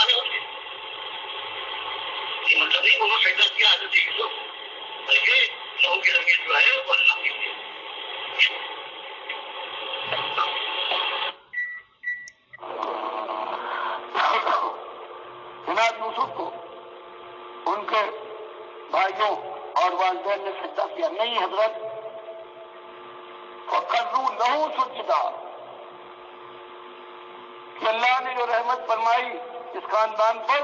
فرمانے والے. یہ مطلب نہیں انہوں نے سجدہ کیا حضرت یوسف، بلکہ لوگوں کے رنگے جو ہے وہ اللہ کے لیے. جناب یوسف کو ان کے بھائیوں اور والدین نے سجدہ کیا نہیں حضرت. فَقَرُّوا لَهُ سُجَّدًا، کہ اللہ نے جو رحمت فرمائی اس خاندان پر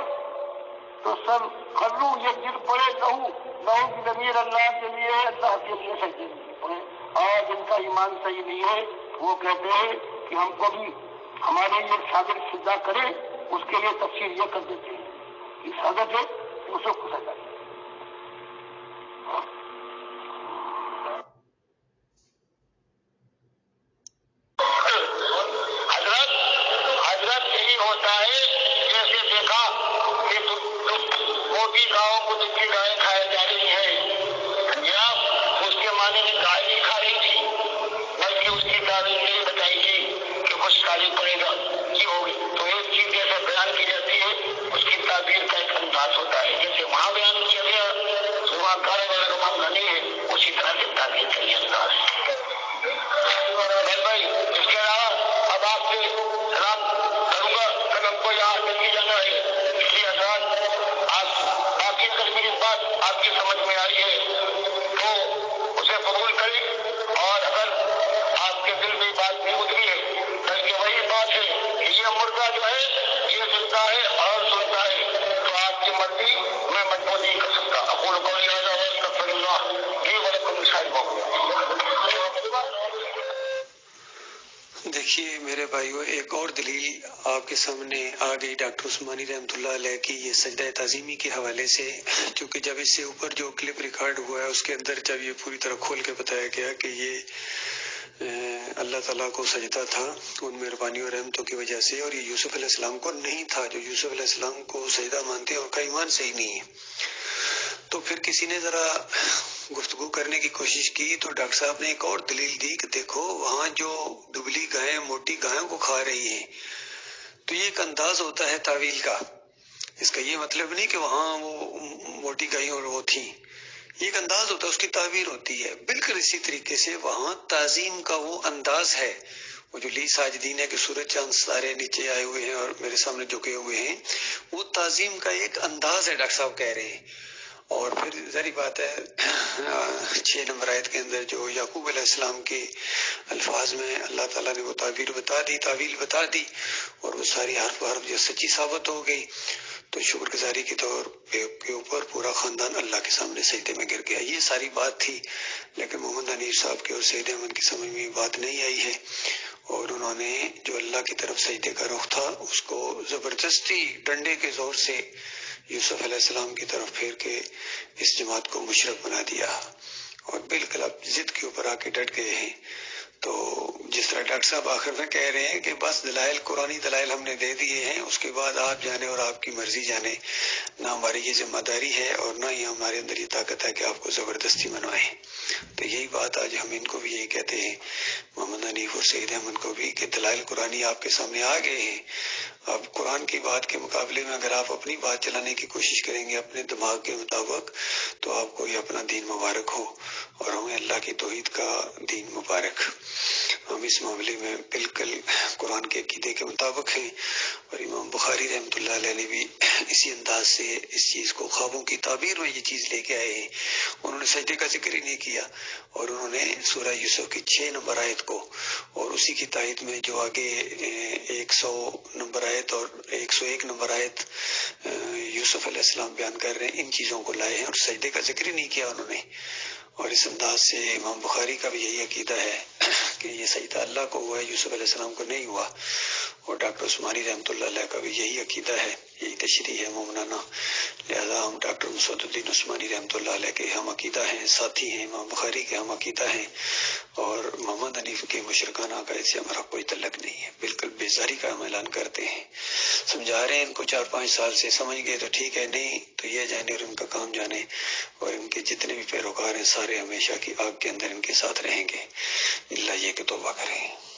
تو سب خرو یہ گر پڑے لہو کی ضمیر اللہ کے لیے، اللہ کے لیے سجدے پڑے. اور جن کا ایمان صحیح نہیں ہے وہ کہتے ہیں کہ ہم کو بھی ہمارے یہ شاگرد سجدہ کرے، اس کے لیے تفسیر یہ کر دیتے ہیں کہ حضرت یوسف کو سجدہ کرے. حضرت یہی ہوتا ہے جیسے دیکھا کہ موٹی گاؤں کو دکھی گائے کھائی جا رہی ہے، یا اس کے معنی میں گائے نہیں کھا رہی تھی، بلکہ اس کی تعبیر نہیں بتائی گئی کہ کچھ کھانے پڑے گا یہ ہوگی. تو ایک چیز جیسے بیان کی جاتی ہے اس کی تعبیر کا ایک انداز ہوتا ہے، جیسے وہاں بیان کیا گیا وہاں گائے والا کا معاملہ نہیں ہے، اسی طرح سے تعبیر کا یہ انداز ہے. بھائی اس کے علاوہ اب آپ سے سلام کروں گا کہ ہم کو یہاں جلدی جانا ہے، اس لیے حضرات آپ باقی اگر میری بات آپ کی سمجھ میں آئی ہے تو اسے قبول کریں، اور اگر آپ کے دل میں بات نہیں اتری ہے بلکہ وہی بات ہے کہ یہ مردہ جو ہے یہ سنتا ہے اور سنتا ہے، تو آپ کی مرضی میں مجبور نہیں کر سکتا. اقول قولی ھذا واستغفر اللہ لی ولکم سائر. دیکھیے میرے بھائیو، ایک اور دلیل آپ کے سامنے آ گئی ڈاکٹر عثمانی رحمۃ اللہ علیہ کی یہ سجدہ تعظیمی کے حوالے سے، کیونکہ جب اس سے اوپر جو کلپ ریکارڈ ہوا ہے اس کے اندر جب یہ پوری طرح کھول کے بتایا گیا کہ یہ اللہ تعالیٰ کو سجدہ تھا ان مہربانی اور رحمتوں کی وجہ سے، اور یہ یوسف علیہ السلام کو نہیں تھا، جو یوسف علیہ السلام کو سجدہ مانتے ہیں ان کا ایمان صحیح نہیں ہے. تو پھر کسی نے ذرا گفتگو کرنے کی کوشش کی تو ڈاکٹر صاحب نے ایک اور دلیل دی کہ دیکھو وہاں جو دبلی گائیں موٹی گایوں کو کھا رہی ہیں، تو یہ ایک انداز ہوتا ہے تعویل کا. اس کا یہ مطلب نہیں کہ وہاں وہ موٹی گائیں اور وہ تھیں، یہ ایک انداز ہوتا ہے، اس کی تعبیر ہوتی ہے. بالکل اسی طریقے سے وہاں تعظیم کا وہ انداز ہے، وہ جو لی ساجدین ہے کہ سورج چاند ستارے نیچے آئے ہوئے ہیں اور میرے سامنے جھکے ہوئے ہیں، وہ تعظیم کا ایک انداز ہے ڈاکٹر صاحب کہہ رہے ہیں. اور پھر ظاہری بات ہے 6 نمبر آیت کے اندر جو یعقوب علیہ السلام کے الفاظ میں اللہ تعالیٰ نے وہ تعبیر بتا دی اور وہ ساری حرف حرف جو سچی ثابت ہو گئی، تو شکر گزاری کے طور کے اوپر پورا خاندان اللہ کے سامنے سجدے میں گر گیا. یہ ساری بات تھی، لیکن محمد حنیف صاحب کے اور سید احمد کی سمجھ میں بات نہیں آئی ہے، اور انہوں نے جو اللہ کی طرف سجدے کا رخ تھا اس کو زبردستی ڈنڈے کے زور سے یوسف علیہ السلام کی طرف پھیر کے اس جماعت کو مشرک بنا دیا، اور بالکل اب ضد کے اوپر آ کے ڈٹ گئے ہیں. تو جس طرح ڈاکٹر صاحب آخر میں کہہ رہے ہیں کہ بس دلائل قرآنی دلائل ہم نے دے دیے ہیں، اس کے بعد آپ جانے اور آپ کی مرضی جانے، نہ ہماری یہ ذمہ داری ہے اور نہ ہی ہمارے اندر یہ طاقت ہے کہ آپ کو زبردستی منوائیں. تو یہی بات آج ہم ان کو بھی یہی کہتے ہیں، محمد حنیف اور سید احمد کو بھی، کہ دلائل قرآنی آپ کے سامنے آ گئے ہیں. اب قرآن کی بات کے مقابلے میں اگر آپ اپنی بات چلانے کی کوشش کریں گے اپنے دماغ کے مطابق تو آپ کو یہ اپنا دین مبارک ہو، اور ہمیں اللہ کی توحید کا دین مبارک. ہم اس معاملے میں بالکل قرآن کے عقیدے کے مطابق ہیں، اور امام بخاری رحمۃ اللہ علیہ نے بھی اسی انداز سے اس چیز کو خوابوں کی تعبیر میں یہ چیز لے کے آئے ہیں. انہوں نے سجدے کا ذکر ہی نہیں کیا، اور انہوں نے سورہ یوسف کی 6 نمبر آیت کو اور اسی کی تائید میں جو آگے 100 نمبر آیت اور 101 نمبر آیت یوسف علیہ السلام بیان کر رہے ہیں، ان چیزوں کو لائے ہیں اور سجدے کا ذکر ہی نہیں کیا انہوں نے. اور اس انداز سے امام بخاری کا بھی یہی عقیدہ ہے کہ یہ سجدہ اللہ کو ہوا ہے، یوسف علیہ السلام کو نہیں ہوا. اور ڈاکٹر عثمانی رحمۃ اللہ علیہ کا بھی یہی عقیدہ ہے، یہی تشریح ہے مومنانہ. لہذا ہم ڈاکٹر مسعود الدین عثمانی رحمۃ اللہ علیہ کے ہم عقیدہ ہیں، ساتھی ہیں، امام بخاری کے ہم عقیدہ ہیں، اور محمد حنیف کے مشرکانہ عقائد سے ہمارا کوئی تعلق نہیں ہے. بالکل بیزاری کا ہم اعلان کرتے ہیں، سمجھا رہے ہیں ان کو 4-5 سال سے، سمجھ گئے تو ٹھیک ہے، نہیں تو یہ جانے اور ان کا کام جانے، اور ان کے جتنے بھی پیروکار ہیں سارے ہمیشہ کی آگ کے اندر ان کے ساتھ رہیں گے، اللہ یہ کہ توبہ کریں.